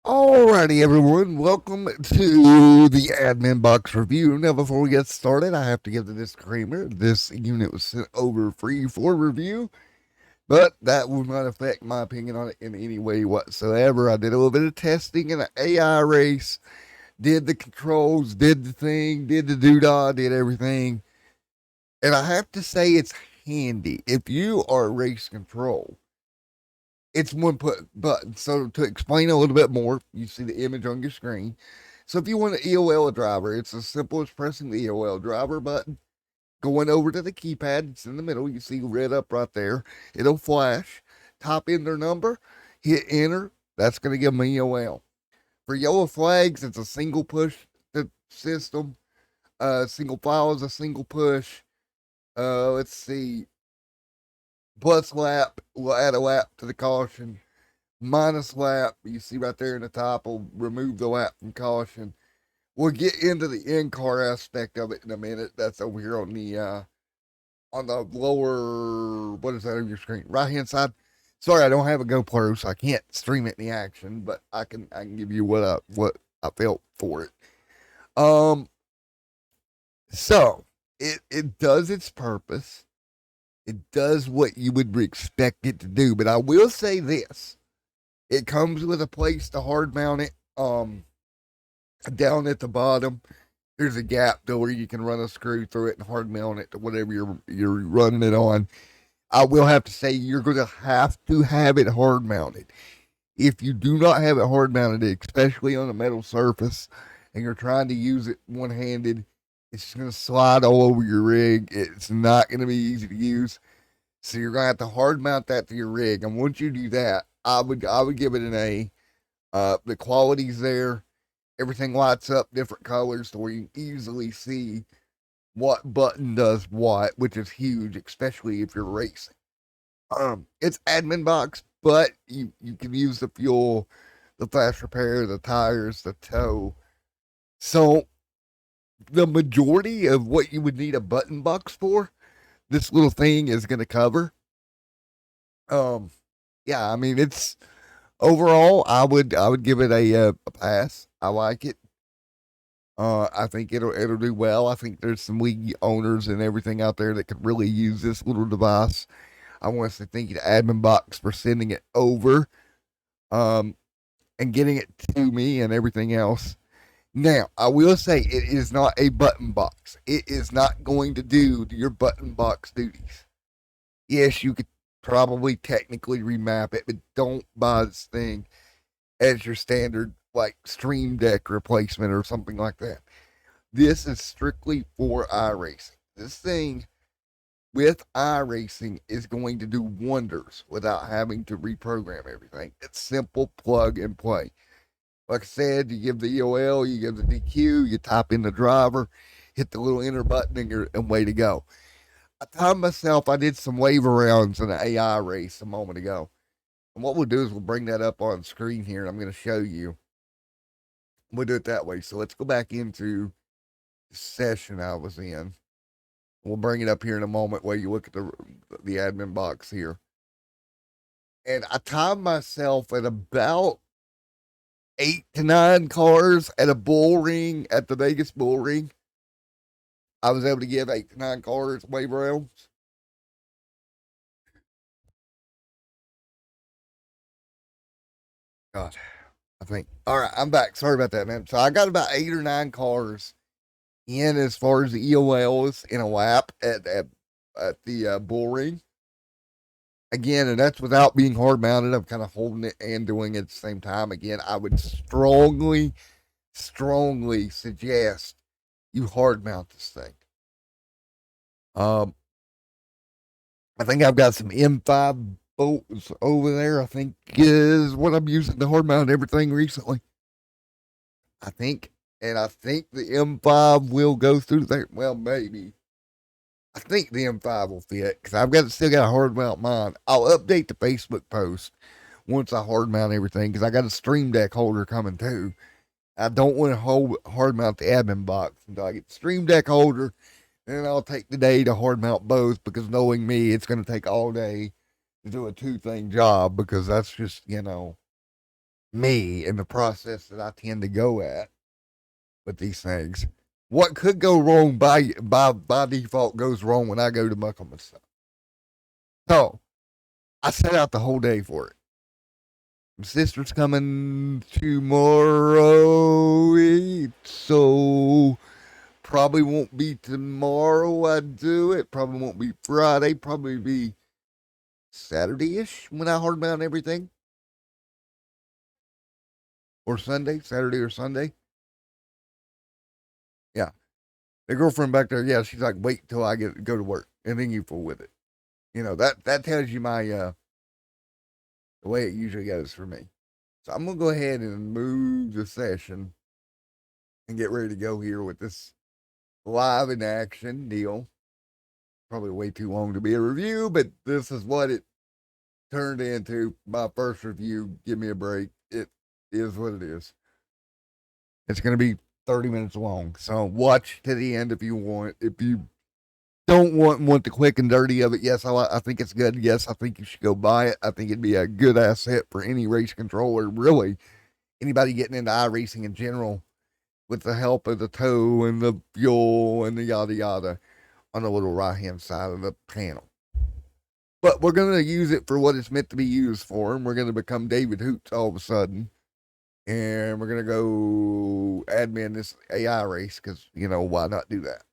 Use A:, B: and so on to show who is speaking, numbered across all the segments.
A: Alrighty, everyone, welcome to the Admin Box Review. Now, before we get started, I have to give the disclaimer. This unit was sent over free for review, but that will not affect my opinion on it in any way whatsoever. I did a little bit of testing in an AI race, did the controls, did the thing, did the doodah, did everything. And I have to say it's handy. If you are race control, it's one button. So to explain a little bit more, you see the image on your screen. So if you want to EOL a driver, it's as simple as pressing the EOL driver button, going over to the keypad. It's in the middle. You see red up right there. It'll flash. Type in their number, hit enter. That's going to give them EOL. For yellow flags, it's a single push system. Single file is a single push. Let's see. Plus lap will add a lap to the caution. Minus lap, you see right there in the top, will remove the lap from caution. We'll get into the in-car aspect of it in a minute. That's over here on the lower, what is that on your screen? Right hand side. Sorry, I don't have a GoPro, so I can't stream it in the action, but I can give you what I felt for it. Um, so it does its purpose. It does what you would expect it to do, but I will say this: it comes with a place to hard mount it. Down at the bottom, there's a gap to where you can run a screw through it and hard mount it to whatever you're running it on. I will have to say you're going to have it hard mounted. If you do not have it hard mounted, especially on a metal surface, and you're trying to use it one handed, it's just going to slide all over your rig. It's not going to be easy to use. So you're going to have to hard mount that to your rig. And once you do that, I would give it an A. The quality's there. Everything lights up different colors to where you can easily see what button does what, which is huge, especially if you're racing. It's admin box, but you can use the fuel, the flash repair, the tires, the tow. So the majority of what you would need a button box for, this little thing is going to cover. Um, yeah, I mean it's overall, I would give it a pass. I like it. I think it'll do well. I think there's some league owners and everything out there that could really use this little device. I want to thank you to Admin Box for sending it over, um, and getting it to me and everything else. Now, I will say it is not a button box. It is not going to do your button box duties. Yes, you could probably technically remap it, but don't buy this thing as your standard like Stream Deck replacement or something like that. This is strictly for iRacing. This thing with iRacing is going to do wonders without having to reprogram everything. It's simple plug and play. Like I said, you give the EOL, you give the DQ, you type in the driver, hit the little enter button, and way to go. I timed myself. I did some wave rounds in an AI race a moment ago. And what we'll do is we'll bring that up on screen here, and I'm going to show you. We'll do it that way. So let's go back into the session I was in. We'll bring it up here in a moment while you look at the admin box here. And I timed myself at about 8 to 9 cars at a bull ring at the Vegas bull ring. I was able to give 8 to 9 cars wave rounds. God, I think. All right, I'm back. Sorry about that, man. So I got about 8 or 9 cars in as far as the EOLs in a lap at the bull ring. Again, and that's without being hard mounted. I'm kind of holding it and doing it at the same time. Again, I would strongly suggest you hard mount this thing. Um, I think I've got some M5 bolts over there. I think is what I'm using to hard mount everything recently. I think, and I think the M5 will go through there. Well, maybe. I think the M5 will fit because still got a hard mount mine. I'll update the Facebook post once I hard mount everything because I got a Stream Deck holder coming too. I don't want to hard mount the admin box until I get the Stream Deck holder. Then I'll take the day to hard mount both because knowing me, it's going to take all day to do a two thing job because that's just, me and the process that I tend to go at with these things. What could go wrong by default goes wrong when I go to muck on myself. So I set out the whole day for it. My sister's coming tomorrow, so probably won't be tomorrow. I do it. Probably won't be Friday. Probably be Saturday-ish when I hard mount everything, or Sunday, Saturday or Sunday. Yeah, the girlfriend back there. Yeah, she's like, wait till I go to work, and then you fool with it. That tells you my the way it usually goes for me. So I'm gonna go ahead and move the session and get ready to go here with this live in action deal. Probably way too long to be a review, but this is what it turned into. My first review. Give me a break. It is what it is. It's gonna be 30 minutes long, so watch to the end if you want. If you don't want the quick and dirty of it, yes, I think it's good. Yes, I think you should go buy it. I think it'd be a good asset for any race controller, really. Anybody getting into iRacing in general, with the help of the tow and the fuel and the yada yada on the little right hand side of the panel. But we're going to use it for what it's meant to be used for, and we're going to become David Hoots all of a sudden. And we're going to go admin this AI race because, why not do that?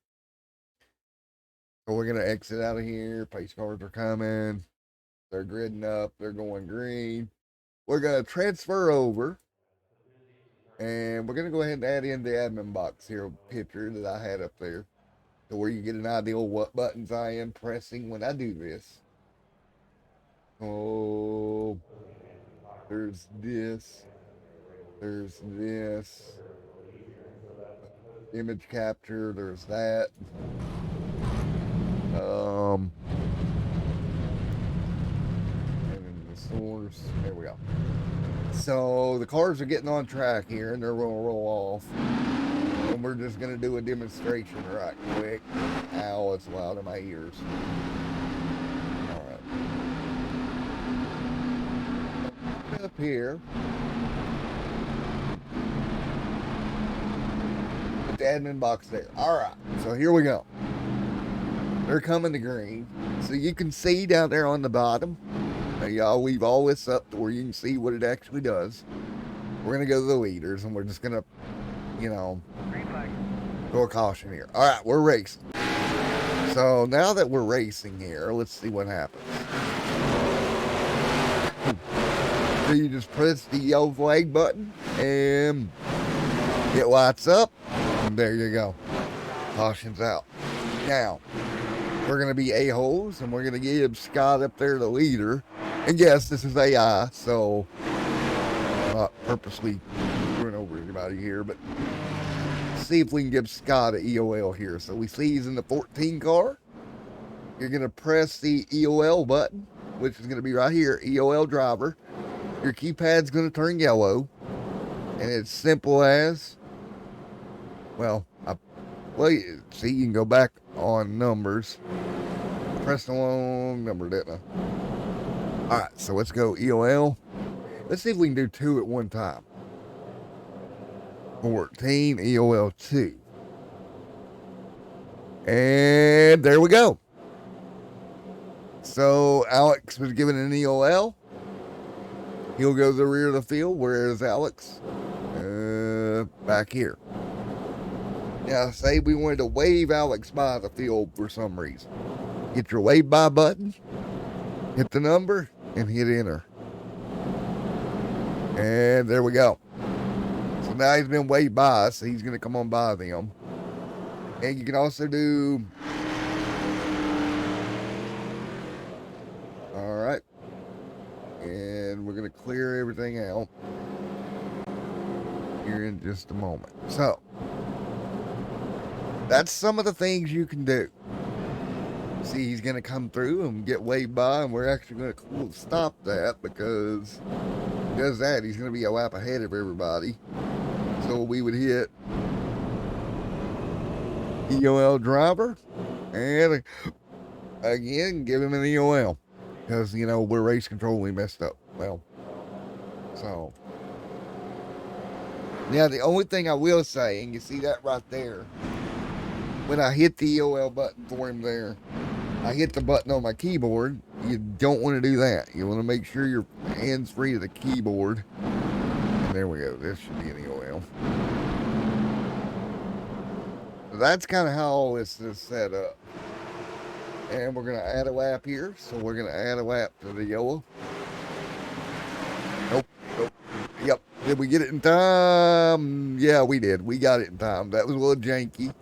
A: So we're going to exit out of here. Pace cars are coming. They're gridding up. They're going green. We're going to transfer over. And we're going to go ahead and add in the admin box here picture that I had up there, to where you get an idea of what buttons I am pressing when I do this. Oh, there's this. There's this. Image capture. There's that. And then the source. There we go. So the cars are getting on track here, and they're going to roll off. And we're just going to do a demonstration right quick. Ow, it's loud in my ears. Alright. Up here. Put the admin box there. Alright, so here we go. They're coming to green. So you can see down there on the bottom. Y'all leave all this up to where you can see what it actually does. We're going to go to the leaders, and we're just going to, throw a caution here. All right, we're racing. So now that we're racing here, let's see what happens. So you just press the yellow flag button, and it lights up, and there you go. Caution's out. Now, we're going to be a-holes, and we're going to give Scott up there the leader. And yes, this is AI, so I'm not purposely screwing over anybody here, but see if we can give Scott an EOL here. So we see he's in the 14 car. You're going to press the EOL button, which is going to be right here, EOL driver. Your keypad's going to turn yellow, and it's simple as, see, you can go back on numbers. I pressed the wrong number, didn't I? Alright, so let's go EOL. Let's see if we can do two at one time. 14, EOL 2. And there we go. So Alex was given an EOL. He'll go to the rear of the field. Where is Alex? Back here. Now, say we wanted to wave Alex by the field for some reason. Hit your wave by button, hit the number, and hit enter. And there we go. So now he's been waved by, so he's going to come on by them. And you can also do... Alright. And we're going to clear everything out here in just a moment. So, that's some of the things you can do. See, he's going to come through and get waved by, and we're actually going to stop that, because if he does that, he's going to be a lap ahead of everybody. So we would hit EOL driver, and again, give him an EOL, because, we're race control, we messed up. Well, so Now, the only thing I will say, and you see that right there, when I hit the EOL button for him there, I hit the button on my keyboard. You don't want to do that. You want to make sure your hands free to the keyboard. And there we go. This should be an EOL. So that's kind of how all this is set up. And we're going to add a lap here. So we're going to add a lap to the yellow. Nope. Yep. Did we get it in time? Yeah, we did. We got it in time. That was a little janky.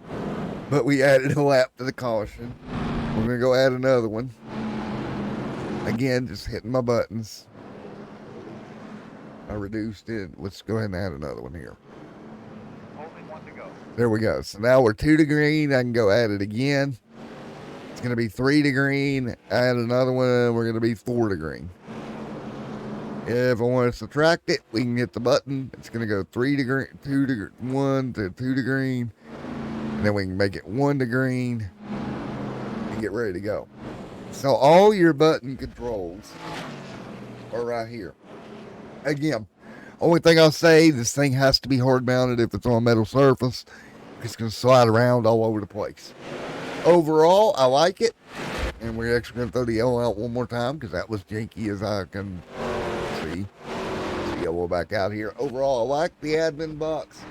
A: But we added a lap to the caution. We're going to go add another one. Again, just hitting my buttons. I reduced it. Let's go ahead and add another one here.
B: Only one to go.
A: There we go. So now we're 2 to green. I can go add it again. It's going to be 3 to green. Add another one. We're going to be 4 to green. If I want to subtract it, we can hit the button. It's going to go 3 to green, 2 to 1 to 2 to green. And then we can make it 1 to green and get ready to go. So all your button controls are right here. Again, only thing I'll say, this thing has to be hard mounted if it's on a metal surface. It's going to slide around all over the place. Overall, I like it. And we're actually going to throw the yellow out one more time because that was janky as I can see. So yellow back out here. Overall, I like the admin box.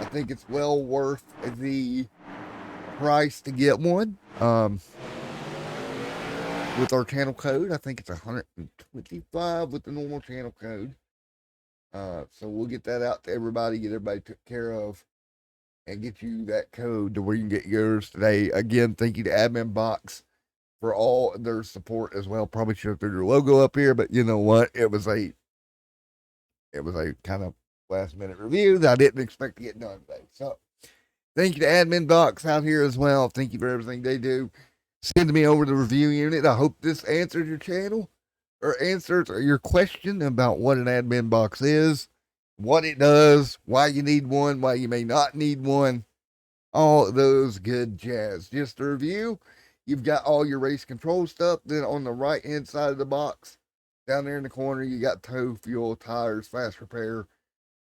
A: I think it's well worth the price to get one. With our channel code, I think it's 125 with the normal channel code. So we'll get that out to everybody, get everybody took care of, and get you that code to where you can get yours today. Again, thank you to Admin Box for all their support as well. Probably should have threw their logo up here, but you know what? It was a kind of last minute review that I didn't expect to get done today. So thank you to Admin Box out here as well. Thank you for everything they do. Send me over the review unit. I hope this answers your channel or answers your question about what an admin box is, what it does, why you need one, why you may not need one, all those good jazz. Just a review. You've got all your race control stuff. Then on the right hand side of the box, down there in the corner, you got tow, fuel, tires, fast repair,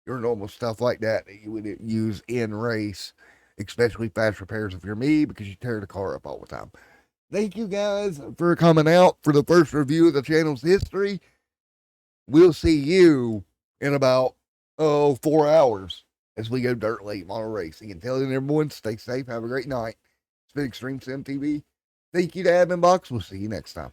A: your normal stuff like that you would use in race, especially fast repairs if you're me, because you tear the car up all the time. Thank you guys for coming out for the first review of the channel's history. We'll see you in about 4 hours as we go dirt late model racing. Until then, everyone, stay safe. Have a great night. It's been Extreme Sim TV. Thank you to Admin Box. We'll see you next time.